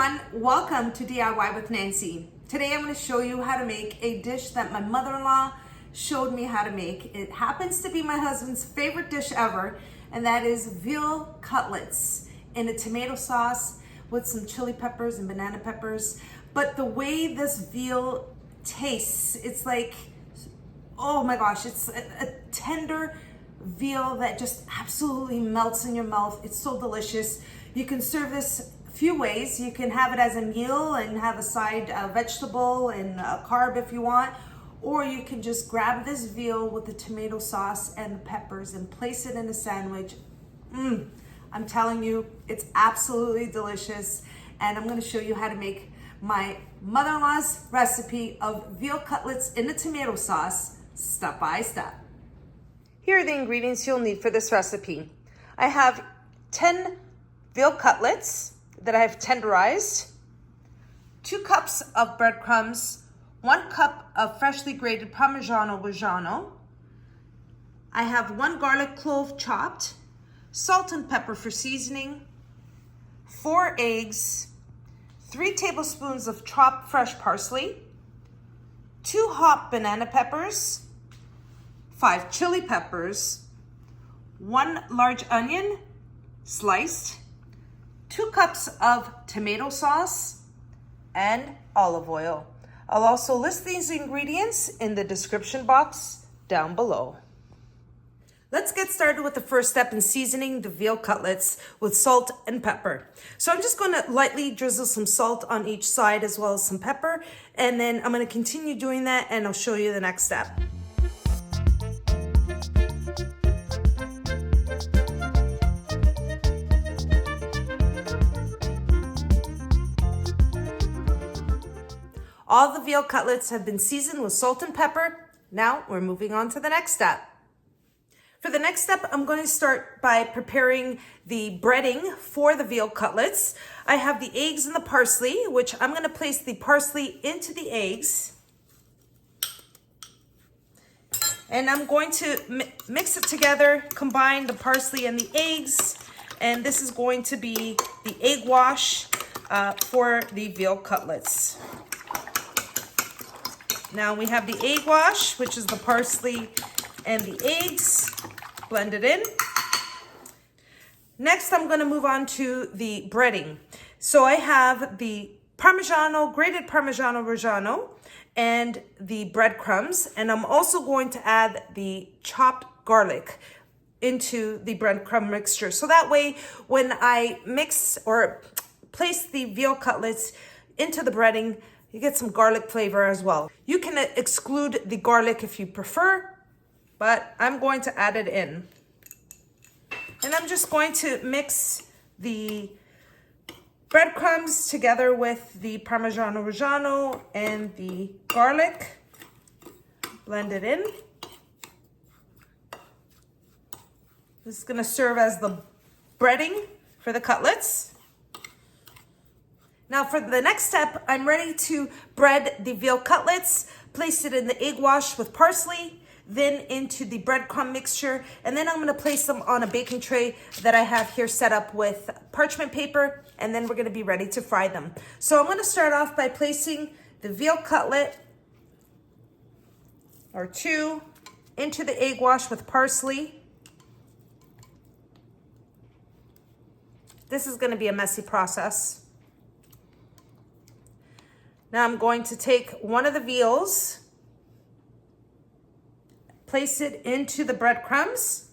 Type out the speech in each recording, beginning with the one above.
everyone, welcome to DIY with Nancy. Today I'm going to show you how to make a dish that my mother-in-law showed me how to make. It happens to be my husband's favorite dish ever, and that is veal cutlets in a tomato sauce with some chili peppers and banana peppers. But the way this veal tastes, it's like, oh my gosh, it's a tender veal that just absolutely melts in your mouth. It's so delicious. You can serve this a few ways. You can have it as a meal and have a side vegetable and a carb if you want, or you can just grab this veal with the tomato sauce and the peppers and place it in a sandwich. I'm telling you, it's absolutely delicious. And I'm going to show you how to make my mother-in-law's recipe of veal cutlets in the tomato sauce, step by step. Here are the ingredients you'll need for this recipe. I have 10 veal cutlets that I have tenderized, 2 cups of breadcrumbs, 1 cup of freshly grated Parmesan or reggiano. I have 1 garlic clove chopped, salt and pepper for seasoning, 4 eggs, 3 tablespoons of chopped fresh parsley, 2 hot banana peppers, 5 chili peppers, 1 large onion sliced, 2 cups of tomato sauce, and olive oil. I'll also list these ingredients in the description box down below. Let's get started with the first step in seasoning the veal cutlets with salt and pepper. So I'm just going to lightly drizzle some salt on each side as well as some pepper, and then I'm going to continue doing that and I'll show you the next step. All the veal cutlets have been seasoned with salt and pepper. Now we're moving on to the next step. For the next step, I'm going to start by preparing the breading for the veal cutlets. I have the eggs and the parsley, which I'm going to place the parsley into the eggs. And I'm going to mix it together, combine the parsley and the eggs. And this is going to be the egg wash for the veal cutlets. Now we have the egg wash, which is the parsley and the eggs blended in. Next, I'm going to move on to the breading. So I have the grated Parmesan Reggiano and the breadcrumbs, and I'm also going to add the chopped garlic into the breadcrumb mixture. So that way, when I mix or place the veal cutlets into the breading, you get some garlic flavor as well. You can exclude the garlic if you prefer, but I'm going to add it in. And I'm just going to mix the breadcrumbs together with the Parmesan Reggiano and the garlic. Blend it in. This is going to serve as the breading for the cutlets. Now for the next step, I'm ready to bread the veal cutlets, place it in the egg wash with parsley, then into the breadcrumb mixture, and then I'm going to place them on a baking tray that I have here set up with parchment paper, and then we're going to be ready to fry them. So I'm going to start off by placing the veal cutlet or 2 into the egg wash with parsley. This is going to be a messy process. Now I'm going to take one of the veals, place it into the breadcrumbs.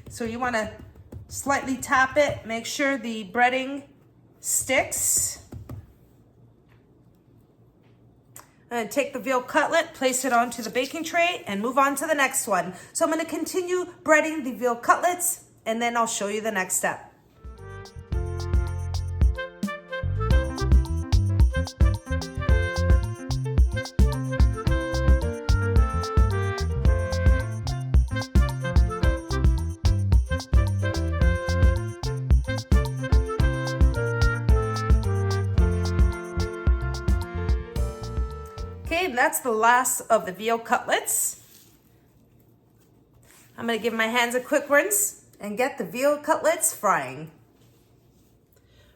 So you want to slightly tap it, make sure the breading sticks. And take the veal cutlet, place it onto the baking tray, and move on to the next one. So I'm going to continue breading the veal cutlets, and then I'll show you the next step. Okay, and that's the last of the veal cutlets. I'm gonna give my hands a quick rinse and get the veal cutlets frying.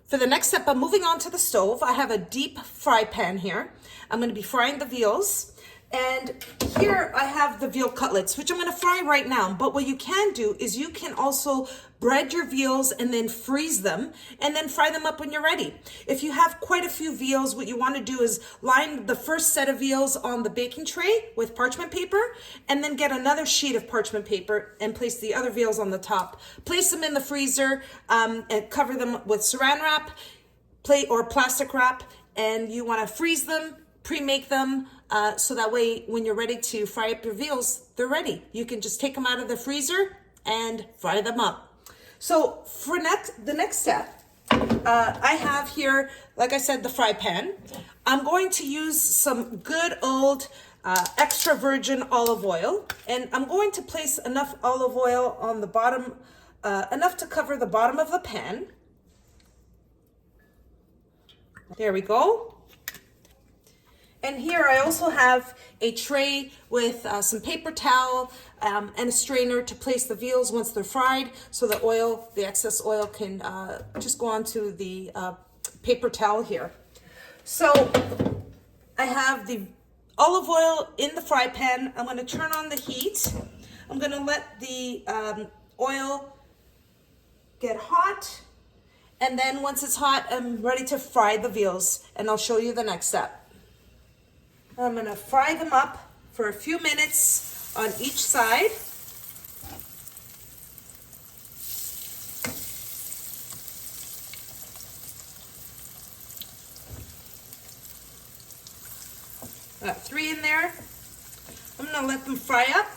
For the next step, I'm moving on to the stove. I have a deep fry pan here. I'm gonna be frying the veals. And here I have the veal cutlets, which I'm gonna fry right now. But what you can do is you can also bread your veals and then freeze them and then fry them up when you're ready. If you have quite a few veals, what you wanna do is line the first set of veals on the baking tray with parchment paper and then get another sheet of parchment paper and place the other veals on the top. Place them in the freezer and cover them with saran wrap, or plastic wrap, and you wanna freeze them, pre-make them, so that way when you're ready to fry up your veals, they're ready. You can just take them out of the freezer and fry them up. So for the next step, I have here, like I said, the fry pan. I'm going to use some good old extra virgin olive oil, and I'm going to place enough olive oil on the bottom, enough to cover the bottom of the pan. There we go. And here I also have a tray with some paper towel and a strainer to place the veals once they're fried, so the oil, the excess oil, can just go onto the paper towel here. So I have the olive oil in the fry pan. I'm going to turn on the heat. I'm going to let the oil get hot, and then once it's hot, I'm ready to fry the veals, and I'll show you the next step. I'm going to fry them up for a few minutes on each side. Got 3 in there. I'm going to let them fry up.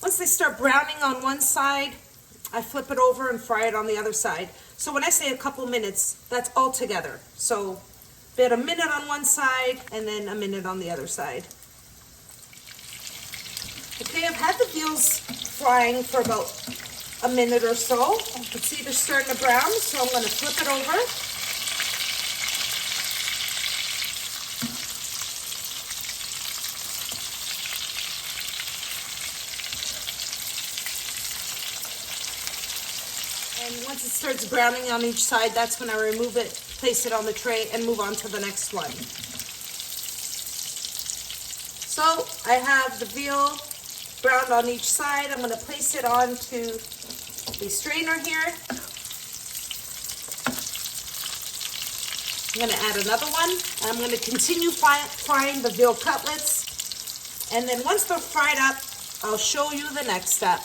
Once they start browning on one side, I flip it over and fry it on the other side. So when I say a couple minutes, that's all together. So about a minute on one side and then a minute on the other side. Okay, I've had the veals frying for about a minute or so. You can see they're starting to brown, so I'm going to flip it over. And once it starts browning on each side, that's when I remove it, place it on the tray, and move on to the next one. So I have the veal browned on each side. I'm going to place it onto the strainer here. I'm going to add another one. I'm going to continue frying the veal cutlets. And then once they're fried up, I'll show you the next step.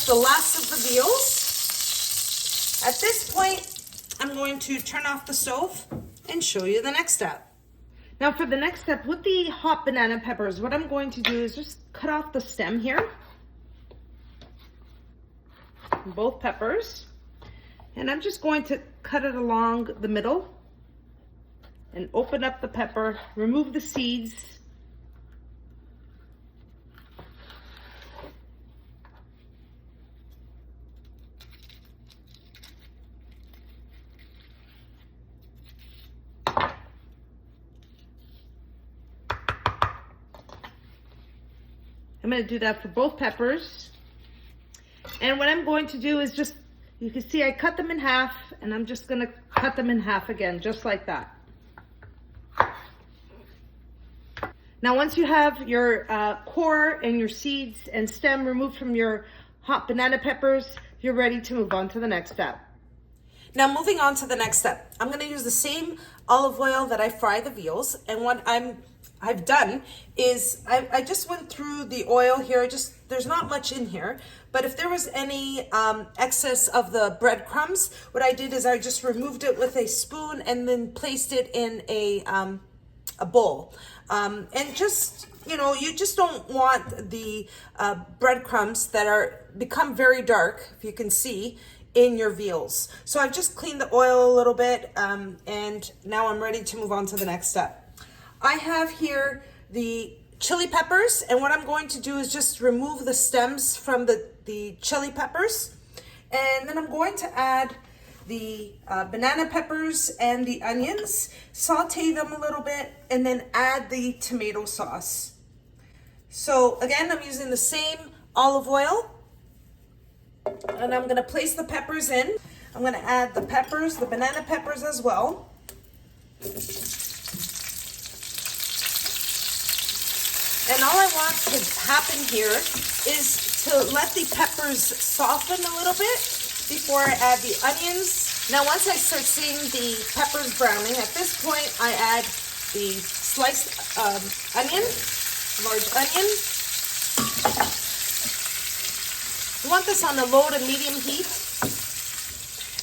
The last of the veals. At this point, I'm going to turn off the stove and show you the next step. Now for the next step, with the hot banana peppers, what I'm going to do is just cut off the stem here, both peppers, and I'm just going to cut it along the middle and open up the pepper, remove the seeds. I'm going to do that for both peppers. And what I'm going to do is just, you can see I cut them in half, and I'm just going to cut them in half again, just like that. Now once you have your core and your seeds and stem removed from your hot banana peppers, you're ready to move on to the next step. Now moving on to the next step, I'm going to use the same olive oil that I fry the veals, and what I've done is I just went through the oil here. There's not much in here, but if there was any excess of the breadcrumbs, what I did is I just removed it with a spoon and then placed it in a bowl. And just, you just don't want the breadcrumbs that become very dark, if you can see, in your veals. So I've just cleaned the oil a little bit, and now I'm ready to move on to the next step. I have here the chili peppers, and what I'm going to do is just remove the stems from the chili peppers. And then I'm going to add the banana peppers and the onions, saute them a little bit, and then add the tomato sauce. So again, I'm using the same olive oil, and I'm gonna place the peppers in. I'm gonna add the peppers, the banana peppers as well. And all I want to happen here is to let the peppers soften a little bit before I add the onions. Now, once I start seeing the peppers browning, at this point, I add the sliced onion, large onion. You want this on a low to medium heat.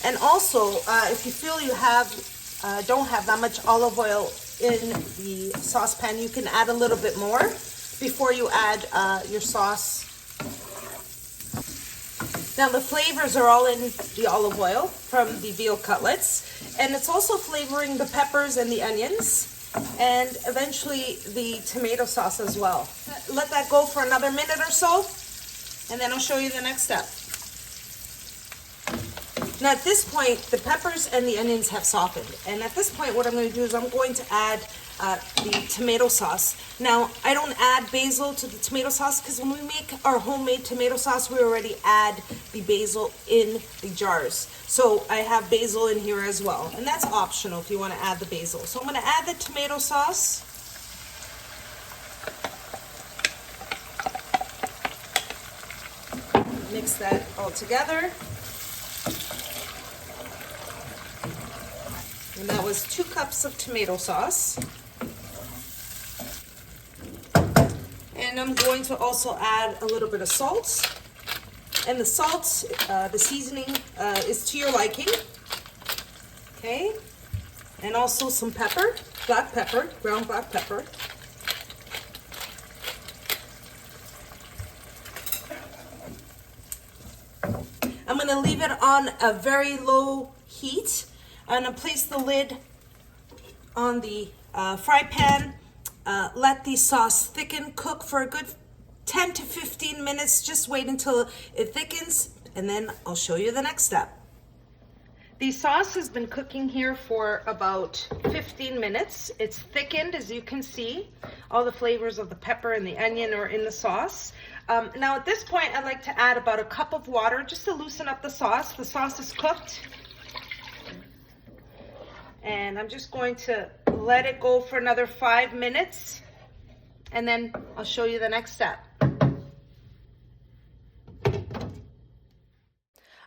And also, if you feel you don't have that much olive oil in the saucepan, you can add a little bit more before you add your sauce. Now the flavors are all in the olive oil from the veal cutlets, and it's also flavoring the peppers and the onions, and eventually the tomato sauce as well. Let that go for another minute or so, and then I'll show you the next step. Now at this point, the peppers and the onions have softened. And at this point, what I'm going to do is I'm going to add the tomato sauce. Now, I don't add basil to the tomato sauce because when we make our homemade tomato sauce, we already add the basil in the jars. So I have basil in here as well. And that's optional if you want to add the basil. So I'm going to add the tomato sauce. Mix that all together. And that was 2 cups of tomato sauce. And I'm going to also add a little bit of salt. And the salt, the seasoning is to your liking. Okay. And also some pepper, black pepper, ground black pepper. I'm going to leave it on a very low heat. I'm going to place the lid on the fry pan, let the sauce thicken, cook for a good 10 to 15 minutes. Just wait until it thickens, and then I'll show you the next step. The sauce has been cooking here for about 15 minutes. It's thickened, as you can see. All the flavors of the pepper and the onion are in the sauce. Now at this point, I like to add about a cup of water just to loosen up the sauce. The sauce is cooked. And I'm just going to let it go for another 5 minutes, and then I'll show you the next step.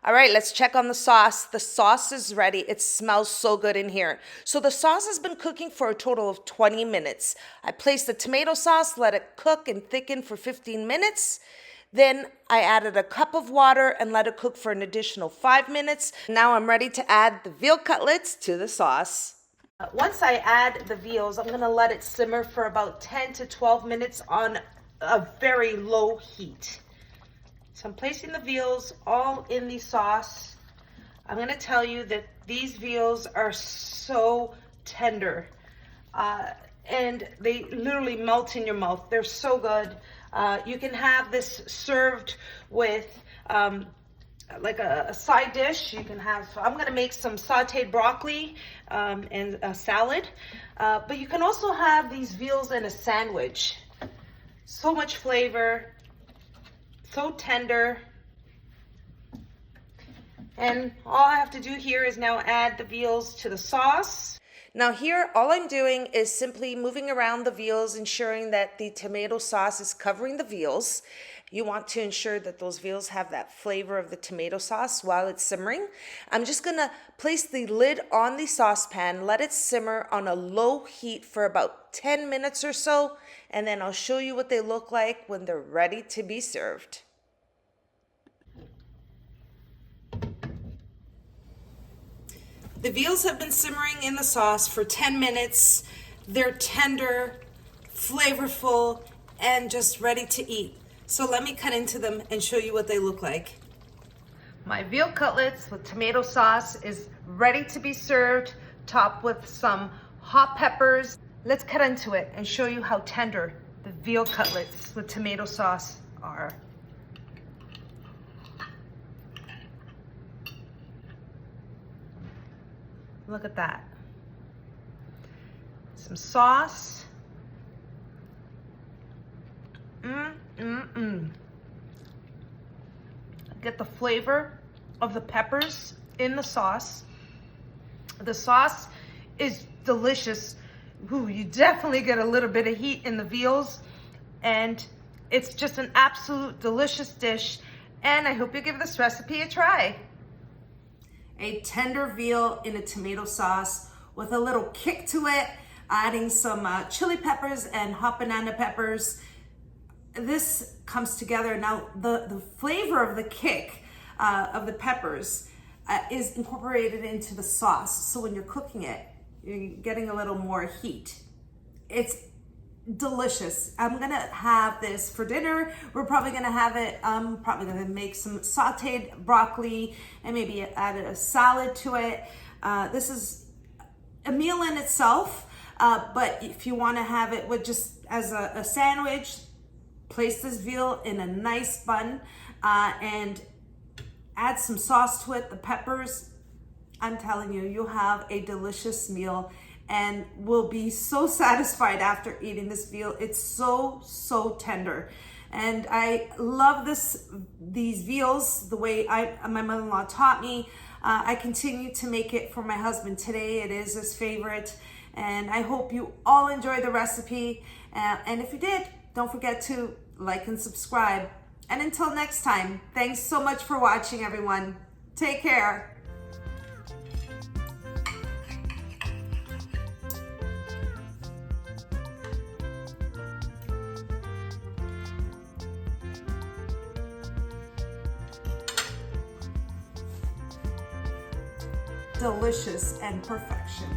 All right, let's check on the sauce. The sauce is ready. It smells so good in here. So the sauce has been cooking for a total of 20 minutes. I placed the tomato sauce, let it cook and thicken for 15 minutes. Then I added a cup of water and let it cook for an additional 5 minutes. Now I'm ready to add the veal cutlets to the sauce. Once I add the veals, I'm gonna let it simmer for about 10 to 12 minutes on a very low heat. So I'm placing the veals all in the sauce. I'm gonna tell you that these veals are so tender and they literally melt in your mouth. They're so good. You can have this served with like a side dish. You can have, I'm gonna make some sauteed broccoli and a salad. But you can also have these veals in a sandwich. So much flavor, so tender. And all I have to do here is now add the veals to the sauce. Now here, all I'm doing is simply moving around the veals, ensuring that the tomato sauce is covering the veals. You want to ensure that those veals have that flavor of the tomato sauce while it's simmering. I'm just gonna place the lid on the saucepan, let it simmer on a low heat for about 10 minutes or so, and then I'll show you what they look like when they're ready to be served. The veals have been simmering in the sauce for 10 minutes. They're tender, flavorful, and just ready to eat. So let me cut into them and show you what they look like. My veal cutlets with tomato sauce is ready to be served, topped with some hot peppers, let's cut into it and show you how tender the veal cutlets with tomato sauce are. Look at that. Some sauce. Get the flavor of the peppers in the sauce. The sauce is delicious. Ooh, you definitely get a little bit of heat in the veals, and it's just an absolute delicious dish, and I hope you give this recipe a try. A tender veal in a tomato sauce with a little kick to it, adding some chili peppers and hot banana peppers. This comes together. Now, the flavor of the kick of the peppers is incorporated into the sauce. So when you're cooking it, you're getting a little more heat. It's delicious. I'm gonna have this for dinner. We're probably gonna have it, probably gonna make some sauteed broccoli and maybe add a salad to it. This is a meal in itself, but if you wanna have it with just as a sandwich, place this veal in a nice bun and add some sauce to it, the peppers. I'm telling you, you'll have a delicious meal and will be so satisfied after eating this veal. It's so tender. And I love these veals the way my mother-in-law taught me. I continue to make it for my husband today. It is his favorite. And I hope you all enjoy the recipe. And if you did, don't forget to like and subscribe. And until next time, thanks so much for watching, everyone. Take care. Delicious and perfection.